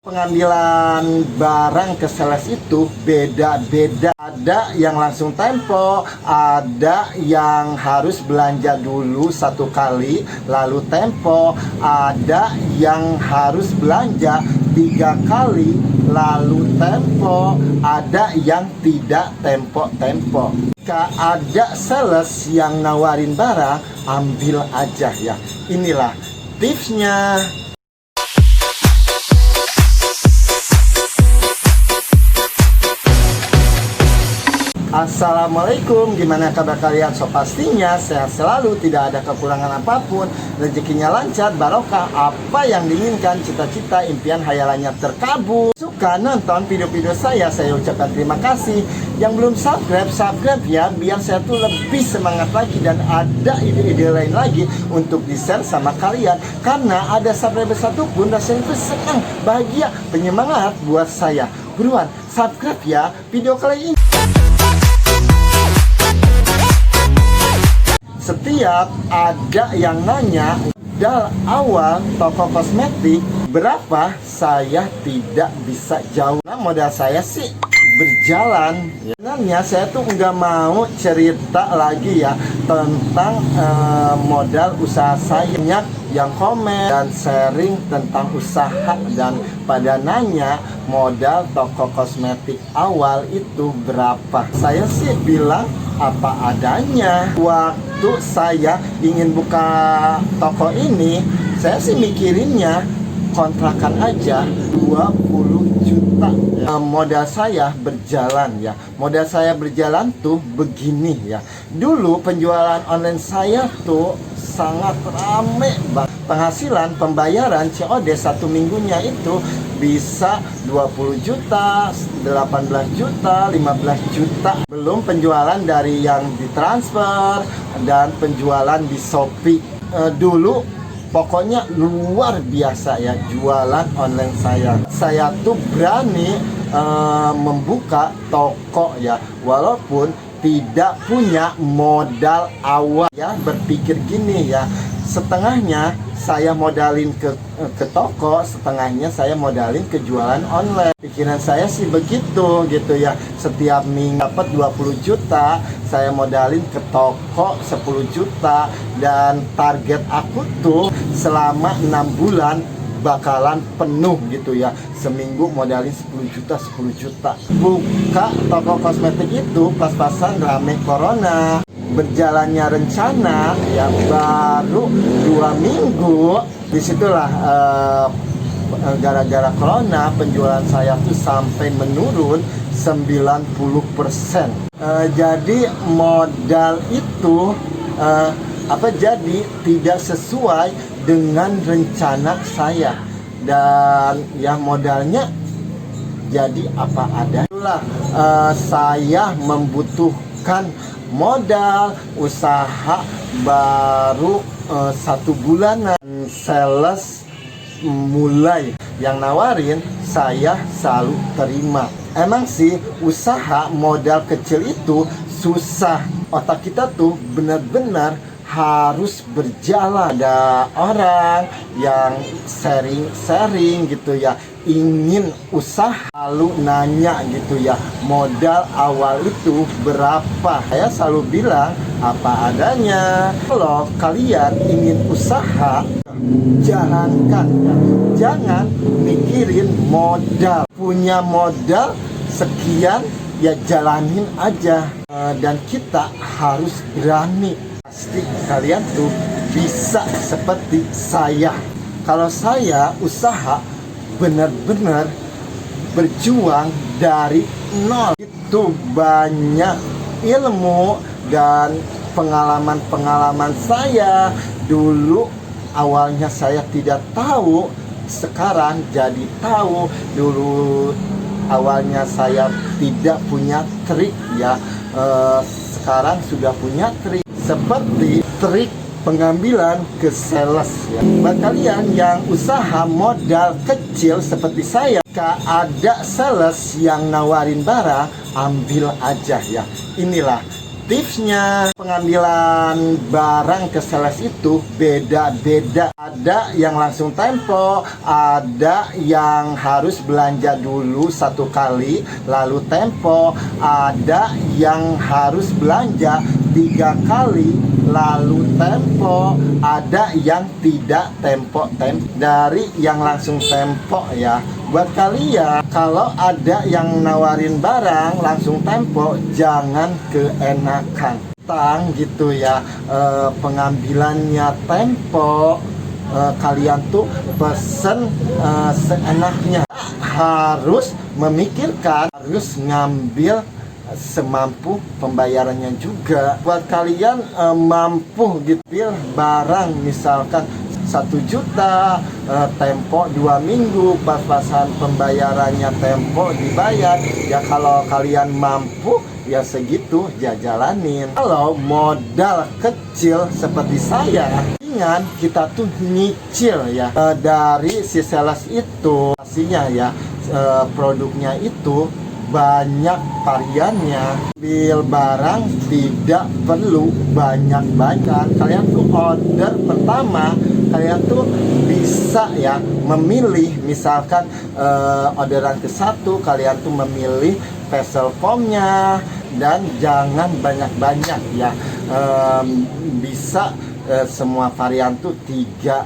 Pengambilan barang ke sales itu beda-beda. Ada yang langsung tempo, ada yang harus belanja dulu satu kali lalu tempo, ada yang harus belanja 3 kali lalu tempo, ada yang tidak tempo-tempo. Jika ada sales yang nawarin barang, ambil aja ya. Inilah tipsnya. Assalamualaikum, gimana kabar kalian? So pastinya sehat selalu, tidak ada kekurangan apapun, rezekinya lancar, barokah, apa yang diinginkan, cita-cita, impian, hayalannya terkabul. Suka nonton video-video saya ucapkan terima kasih. Yang belum subscribe ya, biar saya tuh lebih semangat lagi dan ada ide-ide lain lagi untuk di-share sama kalian. Karena ada subscriber satu pun rasanya itu senang, bahagia, penyemangat buat saya. Buruan, subscribe ya video kali ini. Setiap ada yang nanya modal awal toko kosmetik berapa, saya tidak bisa jawab. Nah, modal saya sih berjalan. Sebenarnya saya tuh nggak mau cerita lagi ya tentang modal usaha saya. Banyak yang komen dan sharing tentang usaha dan pada nanya modal toko kosmetik awal itu berapa. Saya sih bilang apa adanya. Waktu saya ingin buka toko ini, saya sih mikirinnya kontrakan aja 20 juta ya. Modal saya berjalan ya. Modal saya berjalan tuh begini ya. Dulu penjualan online saya tuh sangat rame banget. Penghasilan pembayaran COD satu minggunya itu bisa 20 juta, 18 juta, 15 juta. Belum penjualan dari yang ditransfer dan penjualan di Shopee. Dulu pokoknya luar biasa ya jualan online saya. Saya tuh berani membuka toko ya, walaupun tidak punya modal awal ya. Berpikir gini ya, setengahnya saya modalin ke toko, setengahnya saya modalin ke jualan online. Pikiran saya sih begitu gitu ya. Setiap minggu dapat 20 juta, saya modalin ke toko 10 juta. Dan target aku tuh selama 6 bulan bakalan penuh gitu ya. Seminggu modalin 10 juta, 10 juta. Buka toko kosmetik itu pas-pasan rame corona. Berjalannya rencana yang baru 2 minggu, disitulah gara-gara corona penjualan saya tuh sampai menurun 90%. Jadi modal itu jadi tidak sesuai dengan rencana saya, dan ya modalnya jadi apa adanya. Itulah saya membutuhkan modal usaha baru 1 bulanan. Sales mulai yang nawarin, saya selalu terima. Emang sih usaha modal kecil itu susah. Otak kita tuh benar-benar harus berjalan. Ada orang yang sharing gitu ya, ingin usaha, lalu nanya gitu ya, modal awal itu berapa. Saya selalu bilang apa adanya. Kalau kalian ingin usaha, jalankan ya. Jangan mikirin modal. Punya modal sekian ya, jalanin aja. Dan kita harus berani. Pasti kalian tuh bisa seperti saya. Kalau saya usaha benar-benar berjuang dari nol. Itu banyak ilmu dan pengalaman-pengalaman saya. Dulu awalnya saya tidak tahu, sekarang jadi tahu. Dulu awalnya saya tidak punya trik ya, sekarang sudah punya trik. Seperti trik pengambilan ke sales ya. Buat kalian yang usaha modal kecil seperti saya, jika ada sales yang nawarin barang, ambil aja ya. Inilah tipsnya pengambilan barang ke sales itu beda-beda. Ada yang langsung tempo, ada yang harus belanja dulu 1 kali lalu tempo, ada yang harus belanja 3 kali lalu tempo, ada yang tidak tempo. Dari yang langsung tempo ya, buat kalian kalau ada yang nawarin barang langsung tempo, jangan keenakan gitu ya. Pengambilannya tempo, kalian tuh pesen seenaknya, harus memikirkan, harus ngambil semampu pembayarannya juga. Buat kalian mampu gitu barang misalkan 1 juta, tempo 2 minggu, pas-pasan pembayarannya tempo dibayar ya. Kalau kalian mampu ya segitu ya jalanin. Kalau modal kecil seperti saya, ingat kita tuh nyicil ya dari si sales itu. Pastinya ya produknya itu banyak variannya. Ambil barang tidak perlu banyak-banyak. Kalian tuh order pertama, kalian tuh bisa ya memilih, misalkan orderan ke-1 kalian tuh memilih vessel foamnya, dan jangan banyak-banyak ya. Bisa semua varian tuh 3.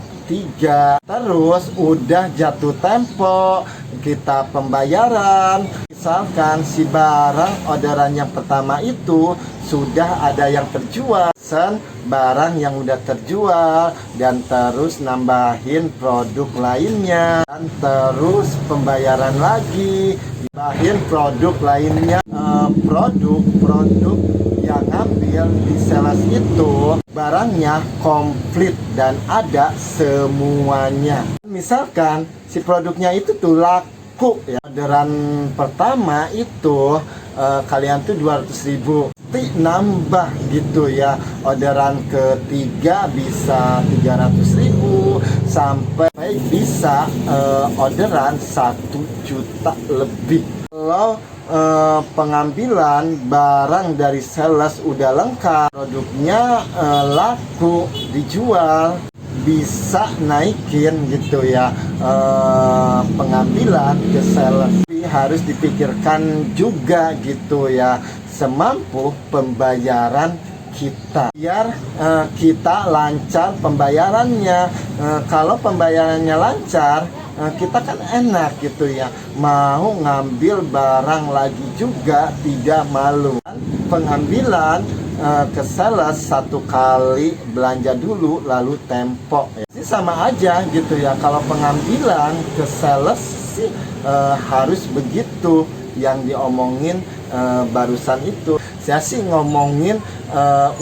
Terus udah jatuh tempo, kita pembayaran. Misalkan si barang orderan yang pertama itu sudah ada yang terjual, pesen barang yang udah terjual, dan terus nambahin produk lainnya, dan terus pembayaran lagi, nambahin produk lainnya. Produk yang ngambil di sales itu barangnya komplit dan ada semuanya. Misalkan si produknya itu tuh laku ya, orderan pertama itu kalian tuh 200.000, nambah gitu ya. Orderan ketiga bisa 300.000 sampai bisa orderan 1 juta lebih. Kalau pengambilan barang dari sales udah lengkap, produknya laku, dijual, bisa naikin gitu ya pengambilan ke sales. Tapi harus dipikirkan juga gitu ya, semampu pembayaran kita, biar kita lancar pembayarannya. Kalau pembayarannya lancar, kita kan enak gitu ya, mau ngambil barang lagi juga tidak malu. Pengambilan ke sales 1 kali belanja dulu lalu tempo ya. Ini sama aja gitu ya. Kalau pengambilan ke sales sih harus begitu yang diomongin barusan itu. Saya sih ngomongin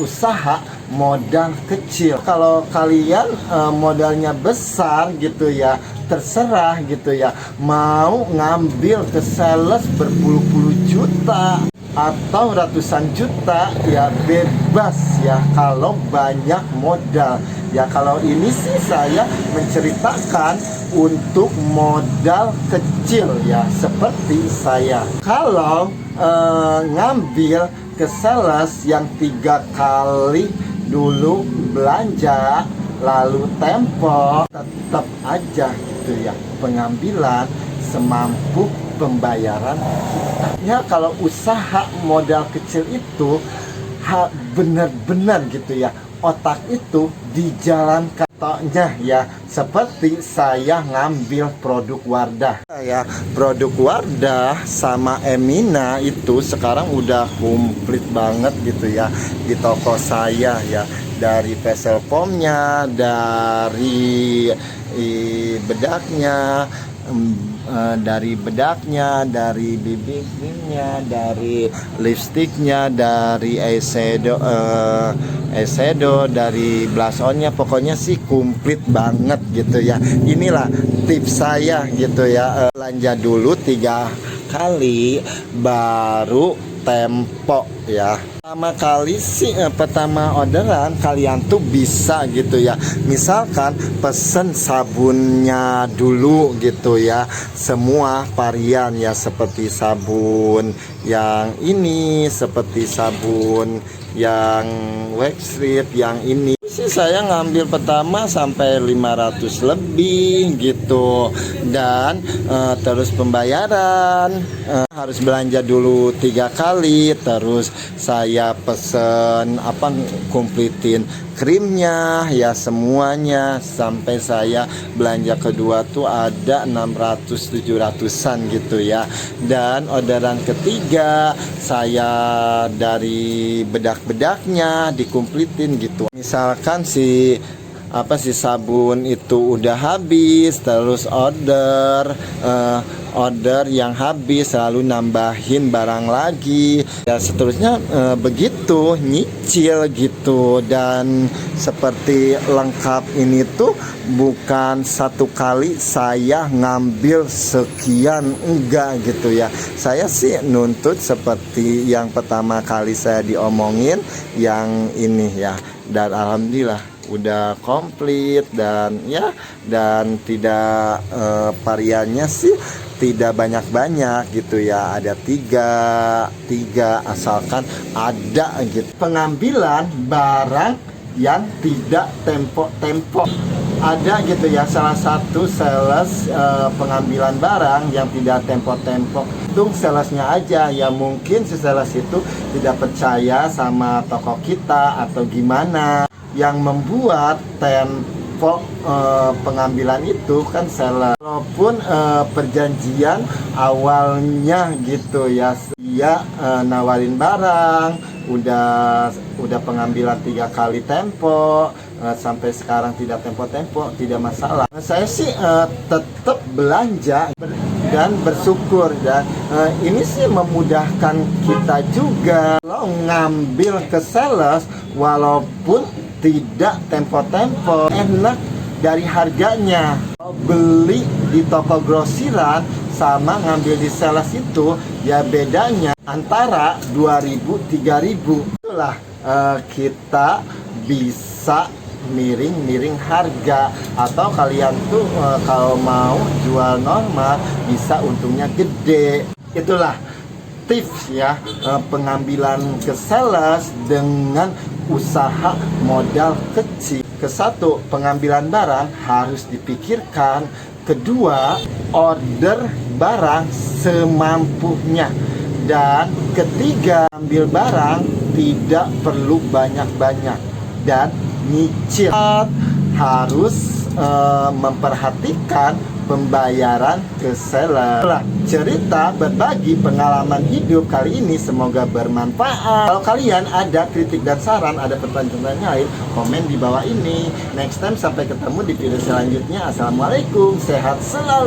usaha modal kecil. Kalau kalian modalnya besar gitu ya, terserah gitu ya, mau ngambil ke sales berpuluh-puluh juta atau ratusan juta ya bebas ya, kalau banyak modal ya. Kalau ini sih saya menceritakan untuk modal kecil ya, seperti saya. Kalau ngambil ke sales yang 3 kali dulu belanja lalu tempo, tetap aja gitu ya, pengambilan semampu pembayaran kita ya. Kalau usaha modal kecil itu benar-benar gitu ya, otak itu dijalankan ya. Seperti saya ngambil produk Wardah ya, produk Wardah sama Emina itu sekarang udah komplit banget gitu ya di toko saya ya. Dari vessel foamnya, dari bedaknya, dari BB creamnya, dari lipstiknya, dari eyeshadow, dari blush onnya, pokoknya sih komplit banget gitu ya. Inilah tips saya gitu ya, belanja dulu 3 kali baru tempo ya. Pertama kali sih, pertama orderan kalian tuh bisa gitu ya. Misalkan pesen sabunnya dulu gitu ya. Semua varian ya, seperti sabun yang ini, seperti sabun yang wax strip yang ini sih saya ngambil pertama sampai 500 lebih gitu. Dan terus pembayaran harus belanja dulu 3 kali, terus saya pesen kumplitin krimnya ya semuanya, sampai saya belanja kedua tuh ada 600-700an gitu ya. Dan orderan ketiga saya dari bedak-bedaknya dikumplitin gitu. Misalkan si sabun itu udah habis, terus order yang habis lalu nambahin barang lagi dan seterusnya, begitu nyicil gitu. Dan seperti lengkap ini tuh bukan satu kali saya ngambil sekian, enggak gitu ya. Saya sih nuntut seperti yang pertama kali saya diomongin yang ini ya, dan alhamdulillah udah komplit. Dan ya, dan tidak variannya sih tidak banyak-banyak gitu ya, ada tiga asalkan ada gitu. Pengambilan barang yang tidak tempo ada gitu ya, salah satu sales pengambilan barang yang tidak tempo untung salesnya aja ya, mungkin si sales itu tidak percaya sama toko kita atau gimana. Yang membuat tempo pengambilan itu kan seller, walaupun perjanjian awalnya gitu ya, dia nawarin barang udah pengambilan 3 kali tempo, sampai sekarang tidak tempo tidak masalah. Saya sih tetap belanja dan bersyukur, dan ini sih memudahkan kita juga. Kalau ngambil ke sales walaupun tidak tempo enak dari harganya. Kalau beli di toko grosiran sama ngambil di sales itu ya bedanya antara 2.000-3.000. Itulah kita bisa miring harga, atau kalian tuh kalau mau jual normal bisa untungnya gede. Itulah tips ya, pengambilan ke sales dengan usaha modal kecil. Kesatu, pengambilan barang harus dipikirkan. Kedua, order barang semampunya. Dan ketiga, ambil barang tidak perlu banyak-banyak dan nyicil. Harus memperhatikan pembayaran ke seller. Cerita berbagi pengalaman hidup kali ini semoga bermanfaat. Kalau kalian ada kritik dan saran, ada pertanyaan lain, komen di bawah ini. Next time sampai ketemu di video selanjutnya. Assalamualaikum, sehat selalu.